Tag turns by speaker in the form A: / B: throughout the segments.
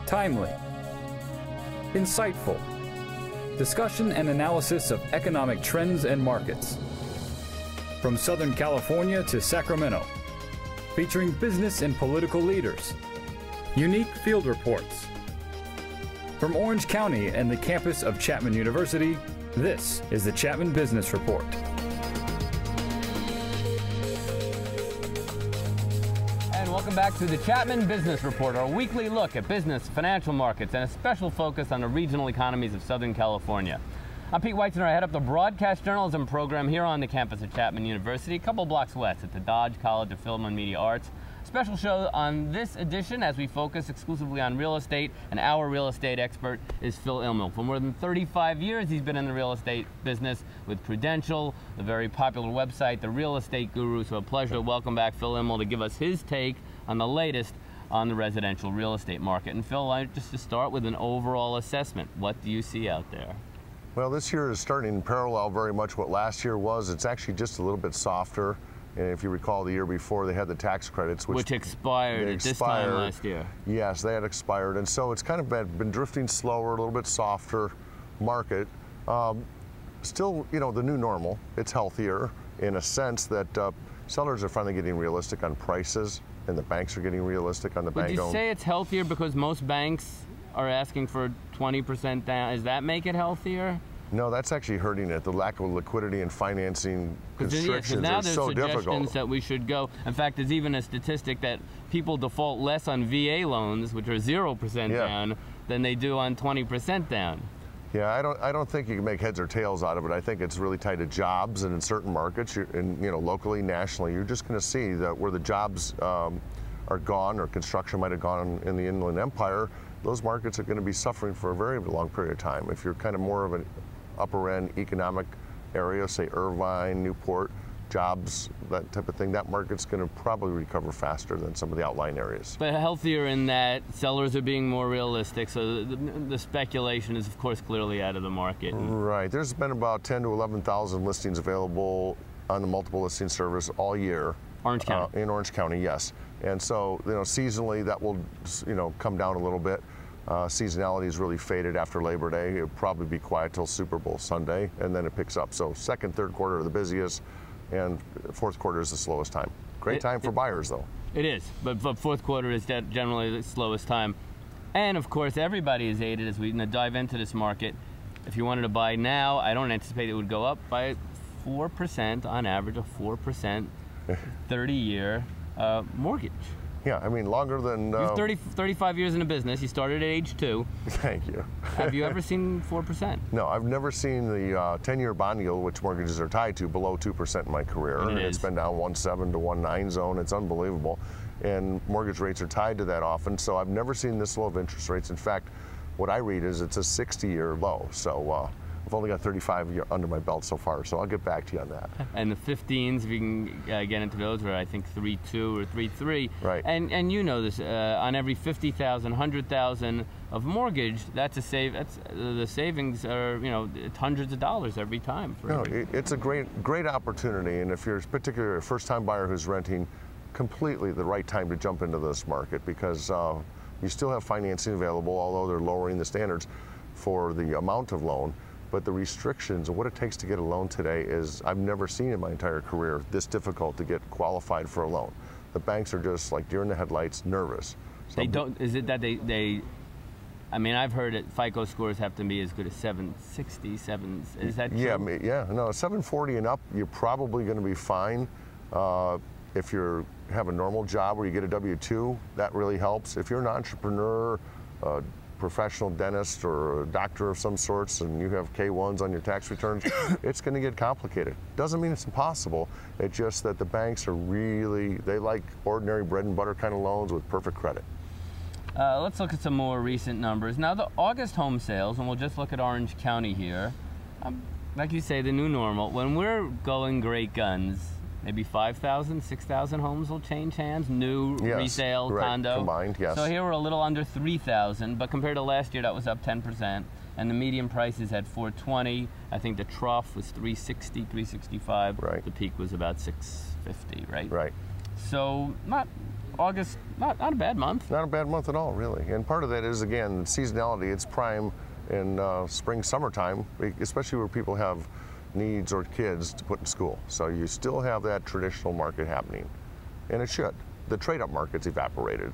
A: timely, insightful, discussion and analysis of economic trends and markets. From Southern California to Sacramento, featuring business and political leaders, unique field reports. From Orange County and the campus of Chapman University, this is the Chapman Business Report.
B: And welcome back to the Chapman Business Report, our weekly look at business, financial markets, and a special focus on the regional economies of Southern California. I'm Pete Weitzner. I head up the broadcast journalism program here on the campus of Chapman University, a couple blocks west at the Dodge College of Film and Media Arts. Special show on this edition as we focus exclusively on real estate, and our real estate expert is Phil Immel. For more than 35 years, he's been in the real estate business with Prudential, the very popular website, The Real Estate Guru. So a pleasure to welcome back Phil Immel to give us his take on the latest on the residential real estate market. And Phil, just to start with an overall assessment, what do you see out there?
C: Well, this year is starting to parallel very much what last year was. It's actually just a little bit softer. And if you recall, the year before, they had the tax credits, which expired
B: at this time last year.
C: Yes, they had expired. And so it's kind of been drifting slower, a little bit softer market. Still, you know, the new normal. It's healthier in a sense that sellers are finally getting realistic on prices, and the banks are getting realistic on the bank-owned.
B: Would you say it's healthier because most banks are asking for 20% down? Does that make it healthier?
C: No, that's actually hurting it. The lack of liquidity and financing constrictions
B: now
C: are
B: there's
C: so
B: suggestions
C: difficult.
B: That we should go. In fact, there's even a statistic that people default less on VA loans, which are 0% down, than they do on 20% down.
C: Yeah, I don't think you can make heads or tails out of it. I think it's really tied to jobs, and in certain markets, and you know, locally, nationally, you're just going to see that where the jobs are gone, or construction might have gone in the Inland Empire, those markets are going to be suffering for a very long period of time. If you're kind of more of an upper end economic area, say Irvine, Newport, jobs, that type of thing, that market's going to probably recover faster than some of the outlying areas.
B: But healthier in that sellers are being more realistic, so the speculation is, of course, clearly out of the market.
C: Right. There's been about 10 to 11,000 listings available on the multiple listing service all year.
B: Orange County.
C: In Orange County, yes. And so, you know, seasonally that will, you know, come down a little bit. Seasonality is really faded after Labor Day. It'll probably be quiet till Super Bowl Sunday, and then it picks up. So second, third quarter are the busiest, and fourth quarter is the slowest time. Great time for buyers, though. It
B: is, but fourth quarter is generally the slowest time. And of course, everybody is aided as we dive into this market. If you wanted to buy now, I don't anticipate it would go up by 4% on average, a 4% 30-year mortgage.
C: Yeah, I mean, longer than...
B: You're 35 years in the business. You started at age 2.
C: Thank you.
B: Have you ever seen 4%?
C: No, I've never seen the 10-year bond yield, which mortgages are tied to, below 2% in my career. And it's been down 1.7 to 1.9 zone. It's unbelievable. And mortgage rates are tied to that often, so I've never seen this low of interest rates. In fact, what I read is it's a 60-year low. So I've only got 35 under my belt so far, so I'll get back to you on that.
B: And the 15s, if you can get into those, are I think 3.2 or 3.3.
C: Right.
B: And you know this, on every 50,000, 100,000 of mortgage, that's a save. That's the savings are, you know, it's hundreds of dollars every time.
C: It's a great opportunity, and if you're particularly a first-time buyer who's renting, completely the right time to jump into this market, because you still have financing available, although they're lowering the standards for the amount of loan. But the restrictions and what it takes to get a loan today is, I've never seen in my entire career this difficult to get qualified for a loan. The banks are just like deer in the headlights, nervous. So
B: they don't, is it that they I mean, I've heard that FICO scores have to be as good as 760, is that true?
C: Yeah, no, 740 and up, you're probably going to be fine. If you have a normal job where you get a W-2, that really helps. If you're an entrepreneur, professional dentist or a doctor of some sorts, and you have K-1s on your tax returns, it's going to get complicated. Doesn't mean it's impossible. It's just that the banks are really, they like ordinary bread and butter kind of loans with perfect credit.
B: Let's look at some more recent numbers. Now, the August home sales, and we'll just look at Orange County here. Like you say, the new normal. When we're going great guns, maybe 5,000, 6,000 homes will change hands, new resale condo.
C: Combined, yes.
B: So here we're a little under 3,000, but compared to last year, that was up 10%. And the median price is at 420. I think the trough was 360, 365.
C: Right.
B: The peak was about 650, right?
C: Right.
B: So August, not a bad month.
C: Not a bad month at all, really. And part of that is, again, seasonality. It's prime in spring, summertime, especially where people have needs or kids to put in school. So you still have that traditional market happening, and it should. The trade-up market's evaporated.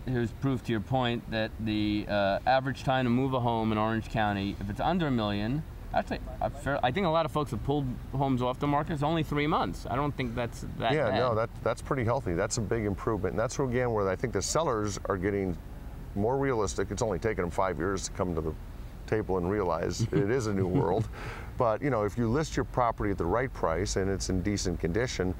B: Here's proof to your point that the average time to move a home in Orange County, if it's under $1 million, actually, I think a lot of folks have pulled homes off the market. It's only 3 months. I don't think that's that bad.
C: Yeah, no, that's pretty healthy. That's a big improvement. And that's, again, where I think the sellers are getting more realistic. It's only taken them 5 years to come to the table and realize it is a new world. But, you know, if you list your property at the right price and it's in decent condition,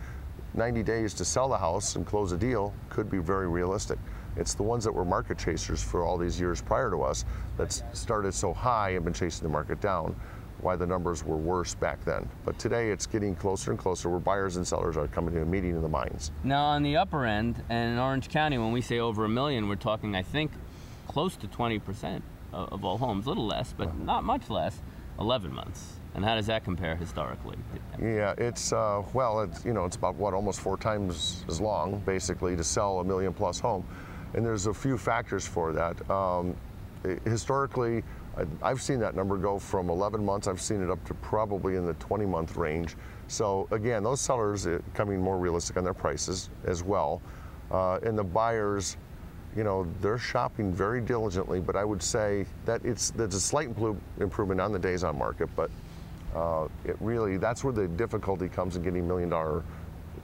C: 90 days to sell the house and close a deal could be very realistic. It's the ones that were market chasers for all these years prior to us that started so high and been chasing the market down, why the numbers were worse back then. But today it's getting closer and closer where buyers and sellers are coming to a meeting of the minds.
B: Now on the upper end, and in Orange County, when we say over $1 million, we're talking, I think, close to 20% of all homes, a little less, but not much less, 11 months. And how does that compare historically?
C: Yeah, it's, well, it's, you know, it's about, what, almost 4 times as long, basically, to sell a $1 million+ home. And there's a few factors for that. Historically, I've seen that number go from 11 months, I've seen it up to probably in the 20-month range. So again, those sellers are becoming more realistic on their prices as well. And the buyers, you know, they're shopping very diligently, but I would say that there's a slight improvement on the days on market, but it really, that's where the difficulty comes in getting $1 million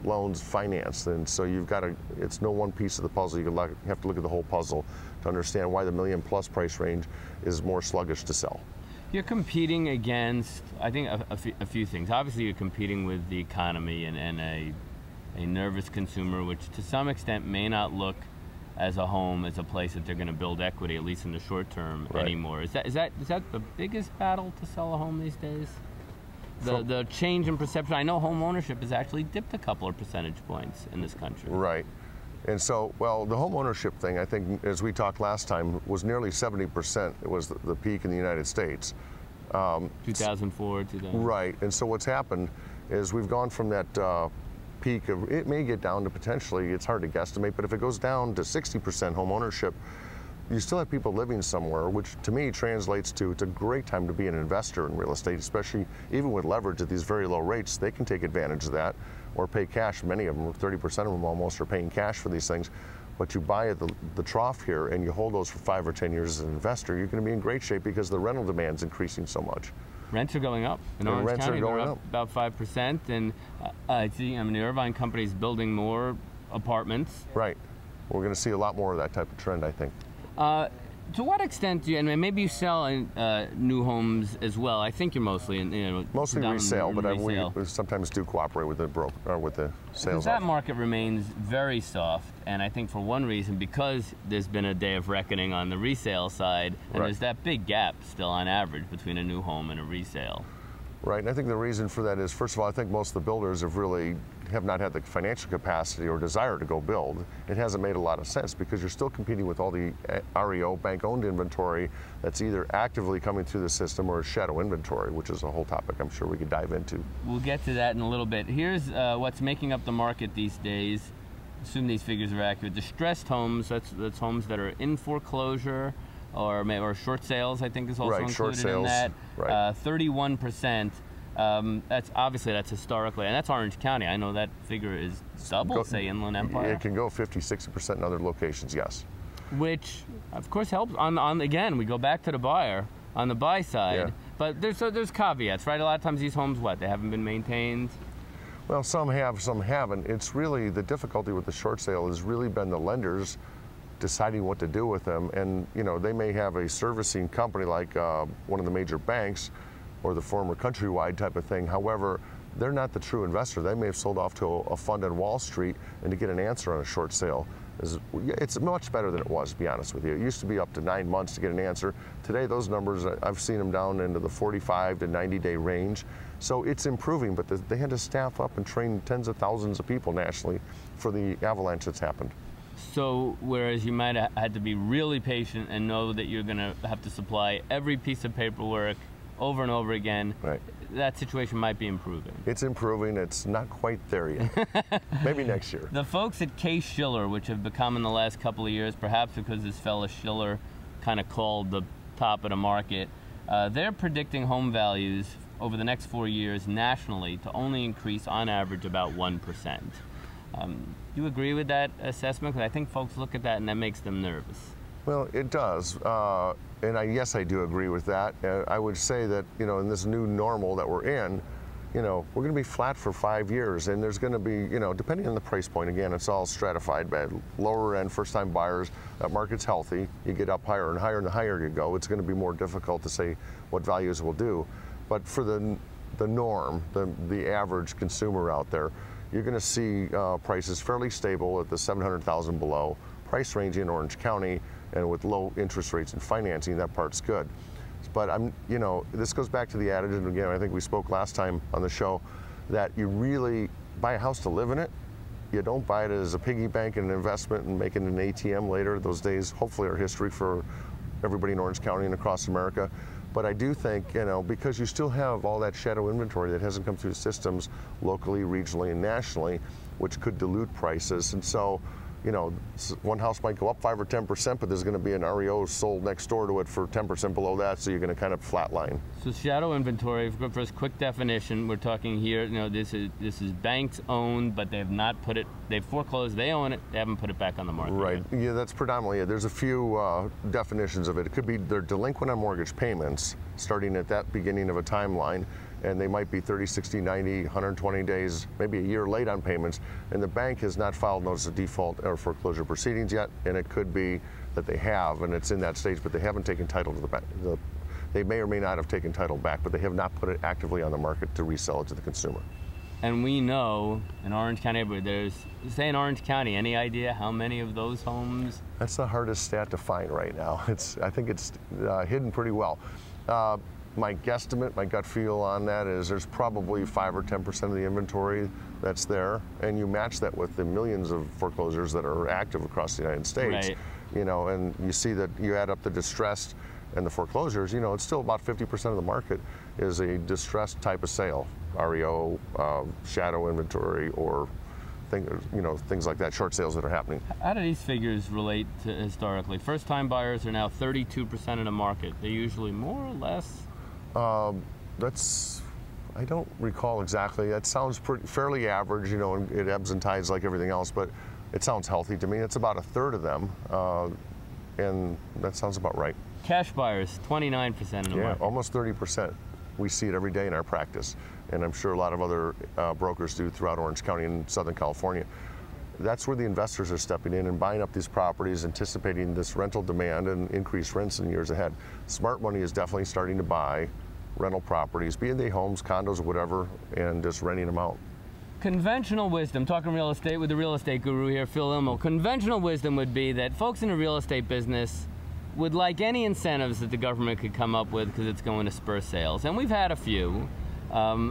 C: loans financed. And so you've got to, it's no one piece of the puzzle. You have to look at the whole puzzle to understand why the $1 million+ price range is more sluggish to sell.
B: You're competing against, I think, a few things. Obviously, you're competing with the economy and a nervous consumer, which to some extent may not look as a home as a place that they're going to build equity, at least in the short term, anymore. Is that the biggest battle to sell a home these days? The change in perception. I know home ownership has actually dipped a couple of percentage points in this country.
C: Right. And so, well, the home ownership thing, I think, as we talked last time, was nearly 70%. It was the peak in the United States.
B: 2004, 2000.
C: Right. And so what's happened is we've gone from that peak of, it may get down to potentially, it's hard to guesstimate, but if it goes down to 60% home ownership, you still have people living somewhere, which to me translates to it's a great time to be an investor in real estate, especially even with leverage at these very low rates. They can take advantage of that or pay cash. Many of them, 30% of them almost, are paying cash for these things. But you buy at the trough here and you hold those for 5 or 10 years as an investor, you're going to be in great shape because the rental demand's increasing so much.
B: Rents are going up. In Orange County, they're up about 5%. And I see, I mean, the Irvine company's building more apartments.
C: Right. We're going to see a lot more of that type of trend, I think.
B: To what extent do you, and maybe you sell new homes as well? I think you're mostly in,
C: mostly resale, but we sometimes do cooperate with the broker or with the sales.
B: That market remains very soft, and I think for one reason, because there's been a day of reckoning on the resale side, and there's that big gap still on average between a new home and a resale.
C: Right, and I think the reason for that is, first of all, I think most of the builders have not had the financial capacity or desire to go build. It hasn't made a lot of sense because you're still competing with all the REO, bank-owned inventory that's either actively coming through the system or shadow inventory, which is a whole topic I'm sure we could dive into.
B: We'll get to that in a little bit. Here's what's making up the market these days. Assume these figures are accurate. Distressed homes, that's homes that are in foreclosure, or short sales, I think is also included in that. 31%. That's historically, and that's Orange County. I know that figure is double, say, Inland Empire.
C: It can go 50, 60% in other locations, yes.
B: Which, of course, helps. Again, we go back to the buyer on the buy side. But there's caveats, right? A lot of times these homes, they haven't been maintained.
C: Well, some have, some haven't. It's really the difficulty with the short sale has really been the lenders deciding what to do with them. And, you know, they may have a servicing company like one of the major banks or the former Countrywide type of thing. However, they're not the true investor. They may have sold off to a fund on Wall Street, and to get an answer on a short sale, it's much better than it was, to be honest with you. It used to be up to 9 months to get an answer. Today, those numbers, I've seen them down into the 45 to 90-day range. So it's improving, but they had to staff up and train tens of thousands of people nationally for the avalanche that's happened.
B: So whereas you might have had to be really patient and know that you're going to have to supply every piece of paperwork over and over again, that situation might be improving.
C: It's improving. It's not quite there yet. Maybe next year.
B: The folks at Case-Shiller, which have become in the last couple of years, perhaps because this fella Shiller kind of called the top of the market, they're predicting home values over the next 4 years nationally to only increase on average about 1%. Do you agree with that assessment? Because I think folks look at that and that makes them nervous.
C: Well, it does, and yes, I do agree with that. I would say that, you know, in this new normal that we're in, you know, we're going to be flat for 5 years, and there's going to be, you know, depending on the price point, again, it's all stratified by lower end, first-time buyers. That market's healthy. You get up higher and higher, and the higher you go, it's going to be more difficult to say what values will do. But for the norm, the average consumer out there, you're going to see prices fairly stable at the 700,000 below, price range in Orange County, and with low interest rates and financing, that part's good. But you know, this goes back to the adage, and again, I think we spoke last time on the show, that you really buy a house to live in it. You don't buy it as a piggy bank and an investment and make it an ATM later. Those days hopefully are history for everybody in Orange County and across America. But I do think, you know, because you still have all that shadow inventory that hasn't come through systems locally, regionally, and nationally, which could dilute prices. And so, you know, one house might go up 5 or 10%, but there's going to be an REO sold next door to it for 10% below that, so you're going to kind of flatline. So
B: shadow inventory, for a quick definition, we're talking here, you know, this is banks owned, but they have not put it, they've foreclosed, they own it, they haven't put it back on the market.
C: Right,
B: yet.
C: Yeah, that's predominantly it. There's a few definitions of it. It could be they're delinquent on mortgage payments, starting at that beginning of a timeline, and they might be 30, 60, 90, 120 days, maybe a year late on payments, and the bank has not filed notice of default or foreclosure proceedings yet, and it could be that they have, and it's in that stage, but they haven't taken title to the bank. They may or may not have taken title back, but they have not put it actively on the market to resell it to the consumer.
B: And we know in Orange County, say in Orange County, any idea how many of those homes?
C: That's the hardest stat to find right now. I think it's hidden pretty well. My guesstimate, my gut feel on that is there's probably 5 or 10% of the inventory that's there, and you match that with the millions of foreclosures that are active across the United States.
B: Right.
C: You know, and you see that you add up the distressed and the foreclosures, you know, it's still about 50% of the market is a distressed type of sale, REO, shadow inventory, or things like that, short sales that are happening.
B: How do these figures relate to historically? First-time buyers are now 32% of the market. They're usually more or less?
C: I don't recall exactly. That sounds fairly average, you know, and it ebbs and tides like everything else, but it sounds healthy to me. It's about a third of them, and that sounds about right.
B: Cash buyers, 29% of the market.
C: Yeah, almost 30%. We see it every day in our practice, and I'm sure a lot of other brokers do throughout Orange County and Southern California. That's where the investors are stepping in and buying up these properties, anticipating this rental demand and increased rents in years ahead. Smart money is definitely starting to buy rental properties, be they homes, condos, whatever, and just renting them out.
B: Conventional wisdom, talking real estate with the real estate guru here, Phil Immel. Conventional wisdom would be that folks in the real estate business would like any incentives that the government could come up with because it's going to spur sales. And we've had a few.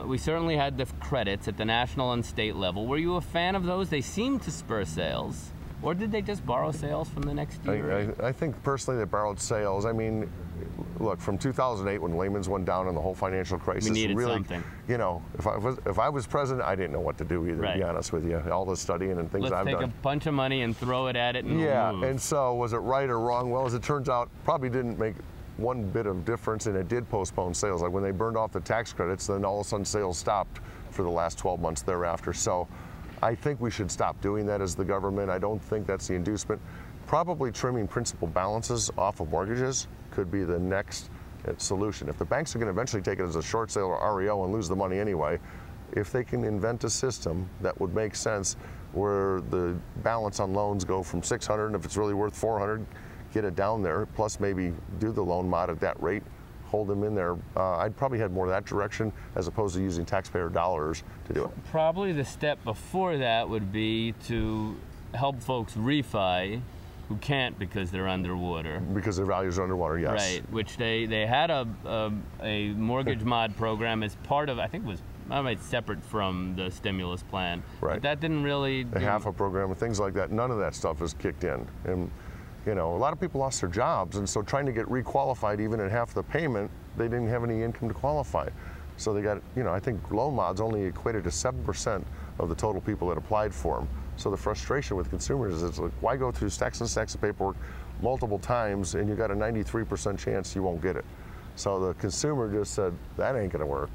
B: We certainly had the credits at the national and state level. Were you a fan of those? They seemed to spur sales. Or did they just borrow sales from the next year?
C: I think personally they borrowed sales. I mean, look, from 2008 when Lehman's went down and the whole financial crisis,
B: we needed something.
C: You know, if I was president, I didn't know what to do either, to be honest with you. All the studying and things I've done.
B: Let's take a bunch of money and throw it at it and move.
C: And so was it right or wrong? Well, as it turns out, probably didn't make one bit of difference, and it did postpone sales. Like when they burned off the tax credits, then all of a sudden sales stopped for the last 12 months thereafter. So I think we should stop doing that as the government. I don't think that's the inducement. Probably trimming principal balances off of mortgages could be the next solution. If the banks are going to eventually take it as a short sale or REO and lose the money anyway, if they can invent a system that would make sense where the balance on loans go from 600, and if it's really worth 400, get it down there, plus maybe do the loan mod at that rate, hold them in there. I'd probably head more that direction as opposed to using taxpayer dollars to do it.
B: Probably the step before that would be to help folks refi who can't because they're underwater.
C: Because their values are underwater, yes.
B: Right, which they had a mortgage mod program as part of, I think it was separate from the stimulus plan.
C: Right.
B: But that didn't really
C: A HAFA program and things like that, none of that stuff has kicked in. And you know, a lot of people lost their jobs, and so trying to get requalified even at half the payment, they didn't have any income to qualify. So they got, I think loan mods only equated to 7% of the total people that applied for them. So the frustration with consumers is like, why go through stacks and stacks of paperwork multiple times and you got a 93% chance you won't get it? So the consumer just said, that ain't gonna work.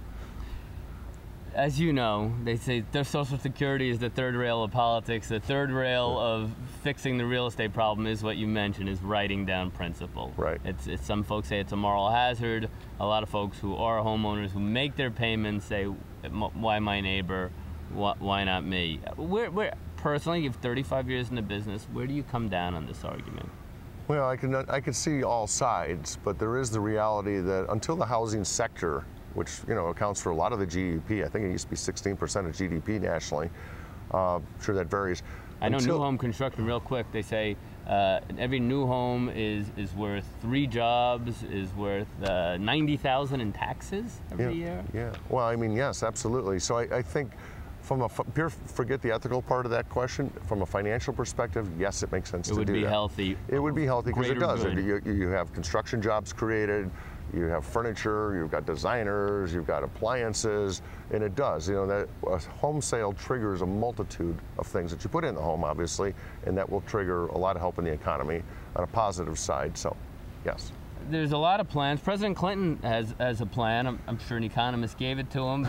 B: As you know, they say their Social Security is the third rail of politics. The third rail of fixing the real estate problem is what you mentioned, is writing down principal.
C: Right.
B: It's some folks say it's a moral hazard. A lot of folks who are homeowners who make their payments say, why my neighbor? Why not me? Personally, you have 35 years in the business. Where do you come down on this argument?
C: Well, I can see all sides, but there is the reality that until the housing sector, which accounts for a lot of the GDP, I think it used to be 16% of GDP nationally. I'm sure that varies.
B: I know new home construction, real quick, they say every new home is worth 3 jobs, is worth 90,000 in taxes every year.
C: Yeah, well, I mean, yes, absolutely. So I think from a forget the ethical part of that question. From a financial perspective, yes, it makes sense to do that.
B: It would be healthy.
C: It would be healthy because it does.
B: Good.
C: You have construction jobs created, you have furniture, you've got designers, you've got appliances, and it does. That a home sale triggers a multitude of things that you put in the home, obviously, and that will trigger a lot of help in the economy on a positive side. So, yes.
B: There's a lot of plans. President Clinton has a plan. I'm sure an economist gave it to him,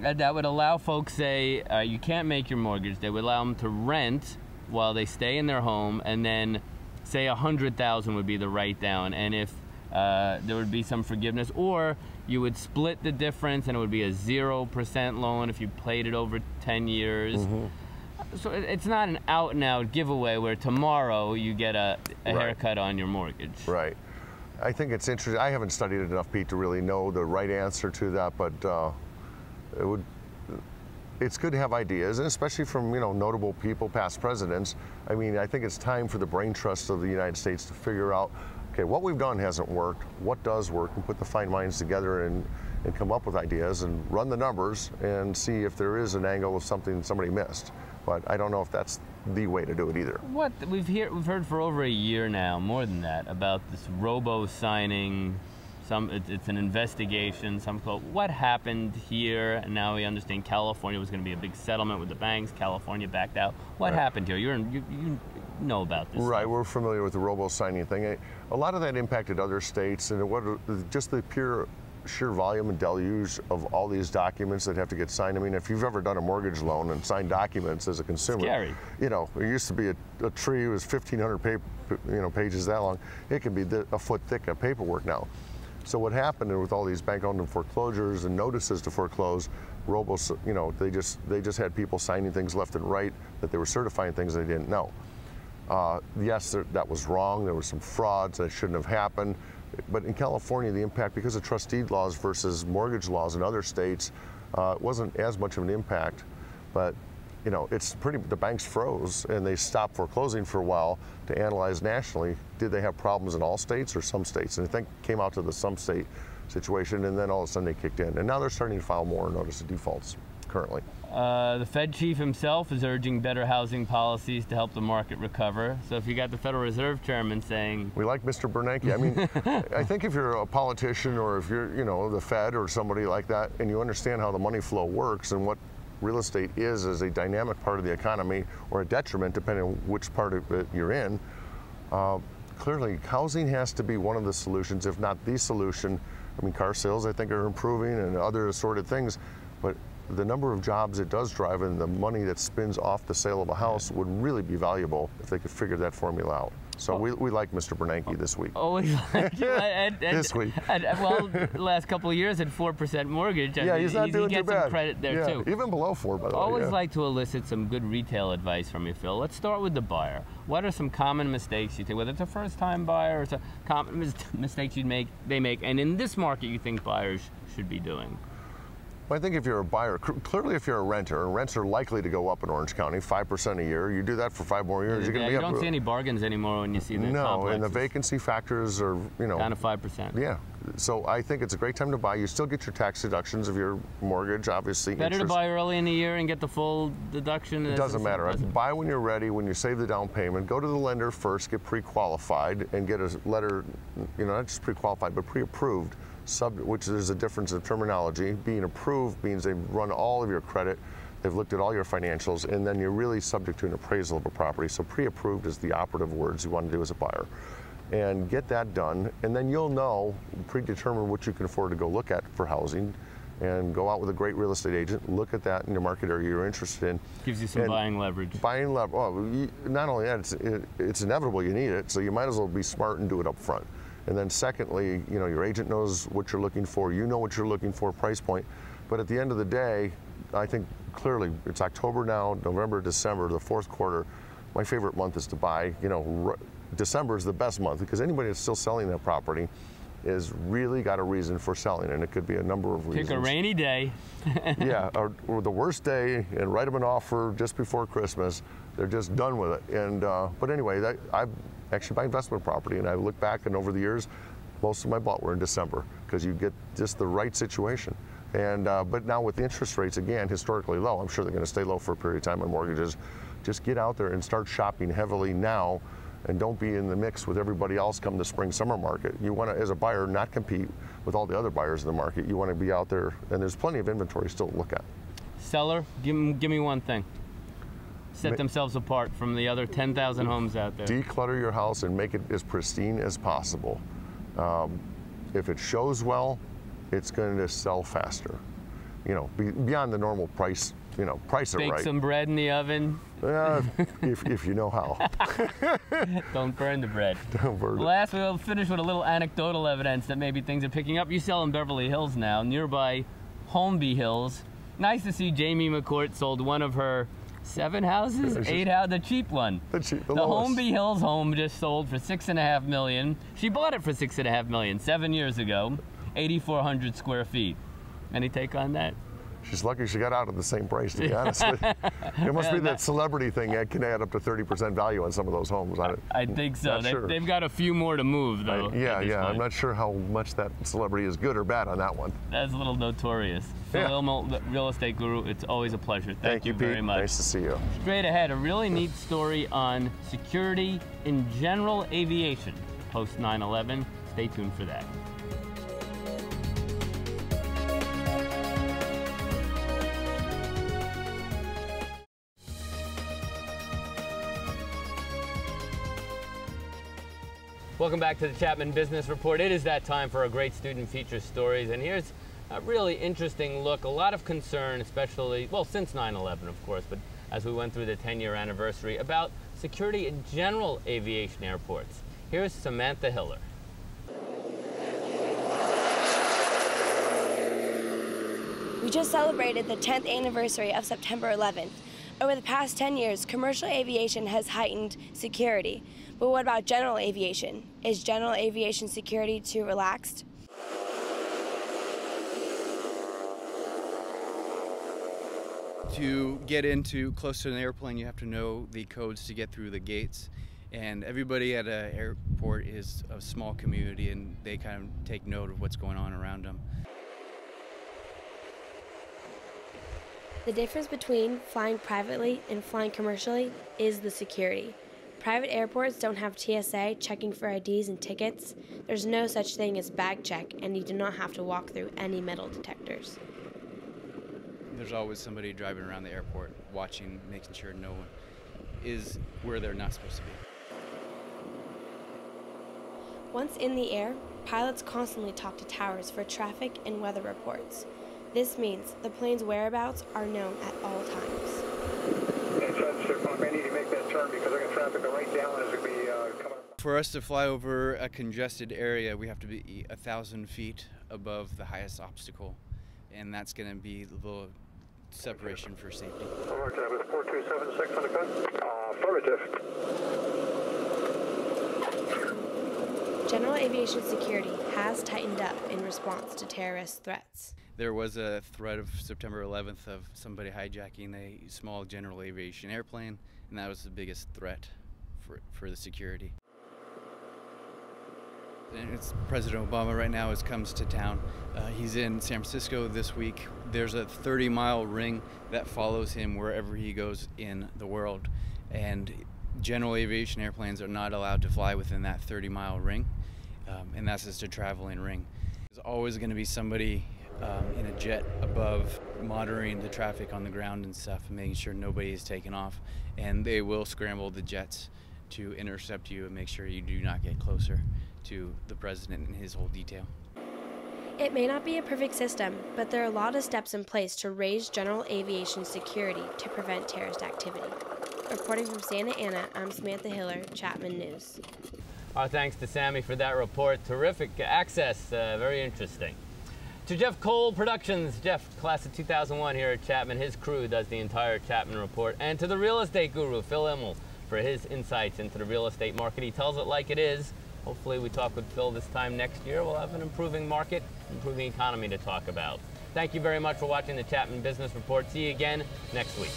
B: but that would allow folks, say, you can't make your mortgage. They would allow them to rent while they stay in their home, and then say $100,000 would be the write down, and if there would be some forgiveness, or you would split the difference and it would be a 0% loan if you played it over 10 years. Mm-hmm. So it's not an out and out giveaway where tomorrow you get a haircut on your mortgage. Right.
C: I think it's interesting. I haven't studied it enough, Pete, to really know the right answer to that, but it's good to have ideas, and especially from notable people, past presidents. I mean, I think it's time for the brain trust of the United States to figure out, okay, what we've done hasn't worked, what does work, and put the fine minds together and come up with ideas and run the numbers and see if there is an angle of something somebody missed. But I don't know if that's the way to do it either.
B: What we've heard for over a year now, more than that, about this Robosigning. It's an investigation. Some call it, what happened here? And now we understand California was going to be a big settlement with the banks. California backed out. What happened here? You know about this.
C: Right, we're familiar with the Robosigning thing. A lot of that impacted other states, and just the sheer volume and deluge of all these documents that have to get signed. I mean, if you've ever done a mortgage loan and signed documents as a consumer,
B: scary.
C: It used to be a tree. It was 1,500 pages that long. It can be a foot thick of paperwork now. So what happened with all these bank-owned foreclosures and notices to foreclose, they just had people signing things left and right that they were certifying things they didn't know. Yes, that was wrong. There were some frauds that shouldn't have happened. But in California, the impact, because of trustee laws versus mortgage laws in other states, wasn't as much of an impact. But the banks froze and they stopped foreclosing for a while to analyze nationally. Did they have problems in all states or some states? And I think came out to the some state situation, and then all of a sudden they kicked in. And now they're starting to file more notice of defaults currently.
B: The Fed chief himself is urging better housing policies to help the market recover. So if you got the Federal Reserve chairman saying...
C: We like Mr. Bernanke. I mean, I think if you're a politician or if you're, the Fed or somebody like that, and you understand how the money flow works and what real estate is as a dynamic part of the economy or a detriment, depending on which part of it you're in, clearly housing has to be one of the solutions, if not the solution. I mean, car sales, I think, are improving and other assorted things, but the number of jobs it does drive and the money that spins off the sale of a house would really be valuable if they could figure that formula out. So we like Mr. Bernanke this week.
B: Always like
C: this week.
B: Well, the last couple of years at 4% mortgage.
C: Yeah, he's not doing too bad.
B: He gets some credit there too.
C: Even below 4, by the way.
B: Always like to elicit some good retail advice from you, Phil. Let's start with the buyer. What are some common mistakes you think, whether it's a first-time buyer or it's a common mistakes they make, and in this market you think buyers should be doing?
C: Well, I think if you're a buyer, clearly if you're a renter, rents are likely to go up in Orange County, 5% a year. You do that for 5 more years, you're going to be up.
B: You don't see any bargains anymore when you see the complexes.
C: And the vacancy factors are,
B: down to 5%.
C: Yeah. So I think it's a great time to buy. You still get your tax deductions of your mortgage, obviously.
B: Better to buy early in the year and get the full deduction?
C: It doesn't matter. Buy when you're ready, when you save the down payment. Go to the lender first, get pre-qualified, and get a letter, not just pre-qualified, but pre-approved, which there's a difference in terminology. Being approved means they've run all of your credit, they've looked at all your financials, and then you're really subject to an appraisal of a property. So pre-approved is the operative words you want to do as a buyer. And get that done, and then you'll know, predetermine what you can afford to go look at for housing, and go out with a great real estate agent, look at that in the market area you're interested in.
B: Gives you some buying leverage.
C: Buying leverage, well, not only that, it's inevitable you need it, so you might as well be smart and do it up front. And then secondly, you know, your agent knows what you're looking for, you know what you're looking for, price point. But at the end of the day, I think clearly it's October now, November, December, the fourth quarter. My favorite month is to buy. You know, December is the best month because anybody that's still selling that property is really got a reason for selling, and it could be a number of reasons.
B: Pick a rainy day.
C: Yeah, or the worst day, and write them an offer just before Christmas. They're just done with it. And but anyway, I've actually buy investment property, and I look back, and over the years, most of my bought were in December because you get just the right situation. And but now with the interest rates again historically low, I'm sure they're going to stay low for a period of time on mortgages. Just get out there and start shopping heavily now. And don't be in the mix with everybody else come the spring summer market. You want to, as a buyer, not compete with all the other buyers in the market. You want to be out there, and there's plenty of inventory still to look at.
B: Seller, give me one thing. Set themselves apart from the other 10,000 homes out there.
C: Declutter your house and make it as pristine as possible. If it shows well, it's going to sell faster. You know, beyond the normal price. You know, price it right.
B: Bake some bread in the oven.
C: If you know how.
B: Don't burn the bread.
C: Don't burn it.
B: Last, we'll finish with a little anecdotal evidence that maybe things are picking up. You sell in Beverly Hills now, nearby Holmby Hills. Nice to see Jamie McCourt sold one of her 7 houses, 8 houses, the cheap one.
C: The
B: Holmby Hills home just sold for $6.5 million. She bought it for $6.5 million 7 years ago, 8,400 square feet. Any take on that?
C: She's lucky she got out at the same price, to be honest with you. It must be that celebrity thing that can add up to 30% value on some of those homes.
B: I think so. They've got a few more to move, though.
C: Yeah. I'm not sure how much that celebrity is good or bad on that one.
B: That's a little notorious. Phil Immel, real estate guru, it's always a pleasure. Thank you very much.
C: Nice to see you.
B: Straight ahead, a really neat story on security in general aviation post 9/11. Stay tuned for that. Welcome back to the Chapman Business Report. It is that time for a great student feature stories, and here's a really interesting look. A lot of concern, especially, well, since 9/11, of course, but as we went through the 10-year anniversary, about security in general aviation airports. Here's Samantha Hiller.
D: We just celebrated the 10th anniversary of September 11th. Over the past 10 years, commercial aviation has heightened security. But what about general aviation? Is general aviation security too relaxed?
E: To get into close to an airplane, you have to know the codes to get through the gates. And everybody at an airport is a small community, and they kind of take note of what's going on around them.
D: The difference between flying privately and flying commercially is the security. Private airports don't have TSA checking for IDs and tickets. There's no such thing as bag check, and you do not have to walk through any metal detectors.
E: There's always somebody driving around the airport, watching, making sure no one is where they're not supposed to be.
D: Once in the air, pilots constantly talk to towers for traffic and weather reports. This means the plane's whereabouts are known at all times.
F: I need to make that turn because I got traffic right down as we coming up.
E: For us to fly over a congested area, we have to be 1,000 feet above the highest obstacle, and that's going to be the little separation for safety.
F: Alright, that was 4276 on the cut. Affirmative.
D: General aviation security has tightened up in response to terrorist threats.
E: There was a threat of September 11th of somebody hijacking a small general aviation airplane, and that was the biggest threat for the security. And it's President Obama right now comes to town. He's in San Francisco this week. There's a 30-mile ring that follows him wherever he goes in the world, and general aviation airplanes are not allowed to fly within that 30-mile ring, and that's just a traveling ring. There's always going to be somebody in a jet above monitoring the traffic on the ground and stuff and making sure nobody is taken off. And they will scramble the jets to intercept you and make sure you do not get closer to the president and his whole detail.
D: It may not be a perfect system, but there are a lot of steps in place to raise general aviation security to prevent terrorist activity. Reporting from Santa Ana, I'm Samantha Hiller, Chapman News.
B: Our thanks to Sammy for that report. Terrific access, very interesting. To Jeff Cole Productions, Jeff, class of 2001 here at Chapman. His crew does the entire Chapman report. And to the real estate guru, Phil Immel, for his insights into the real estate market. He tells it like it is. Hopefully we talk with Phil this time next year. We'll have an improving market, improving economy to talk about. Thank you very much for watching the Chapman Business Report. See you again next week.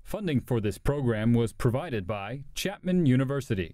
A: Funding for this program was provided by Chapman University.